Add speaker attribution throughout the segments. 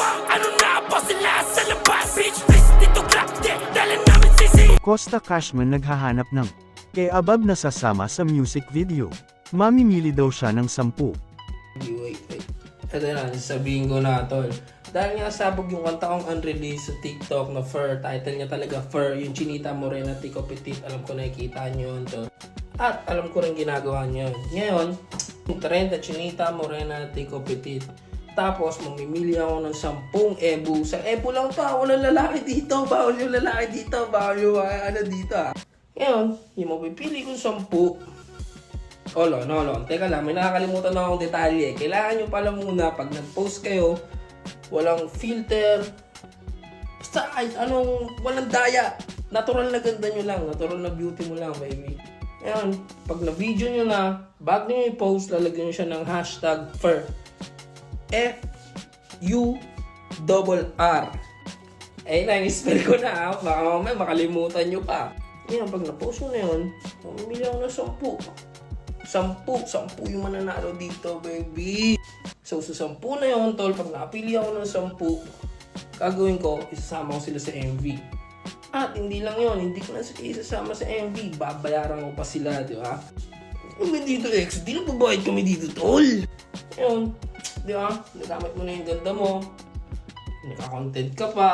Speaker 1: Ano na ba sila sa labas? Bitch, please, dito clap, dala namin sisi.
Speaker 2: Costa Cashman naghahanap ng kay Abab na sasama sa music video. Mamimili daw siya ng 10.
Speaker 3: Wait. Ito na, sabihin ko na, tol. Dahil nga sabog yung kanta kong unreleased sa TikTok na Fur. Title niya talaga Fur. Yung Chinita Morena Tico Petit. Alam ko nakikita nyo yun, tol. At alam ko rin ginagawa nyo yun. Ngayon, yung trend na Chinita Morena Tico Petit. Tapos, mamimili ako ng 10 ebu. Sa ebu lang pa, walang lalaki dito. Bawal yung lalaki dito. Bawal yung ano dito. Ngayon, yung mapipili kong 10. Hold on. Teka lang, may nakakalimutan na akong detalye. Kailangan nyo pala muna, pag nag-post kayo, walang filter, basta kahit anong, walang daya. Natural na ganda nyo lang, natural na beauty mo lang, baby. Ngayon, pag na-video nyo na, bago nyo i-post, lalagyan nyo siya ng hashtag FUR. F-U-R-R. Eh, na-spell ko na, baka mamaya makalimutan nyo pa. Ngayon, pag na-post mo na yun, mamimili ako ng 10 yung mananalo dito, baby. So, sa 10 na yun, tol, pag napili ako ng 10, gagawin ko, isasama ko sila sa MV. At hindi lang yun, hindi ko na sila isasama sa MV, babayaran ko pa sila, di ba? Kami dito, ex, di na babayad kami dito, tol. Yun, di ba? Nagamit mo na yung ganda mo, naka-content ka pa,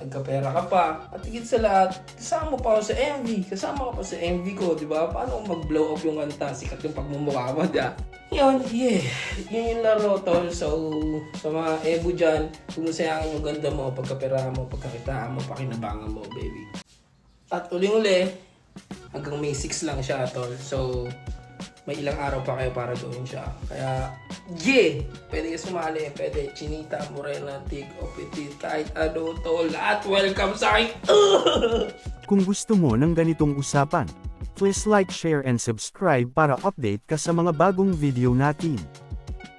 Speaker 3: nagkapera ka pa, at higit sa lahat, kasama mo pa ako sa MV, kasama ka pa sa MV ko, di ba? Paano kung mag-blow up yung kanta, sikat yung pagmumukha mo, di ba? Yun, yeah, yun yung laro, tol. So, sa mga Ebu dyan, kung nasayangin yung ganda mo, pagkapera mo, pagkakitaan mo, pakinabangan mo, baby. At uling-uli, hanggang May 6 lang siya, tol. So, may ilang araw pa kayo para gawin siya. Kaya, yeah! Pwede ka sumali. Pwede Chinita, Morena, Tico Petit, kahit ano, tol. At welcome sa akin.
Speaker 2: Kung gusto mo ng ganitong usapan, please like, share and subscribe para update ka sa mga bagong video natin.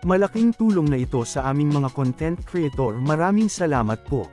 Speaker 2: Malaking tulong na ito sa aming mga content creator. Maraming salamat po.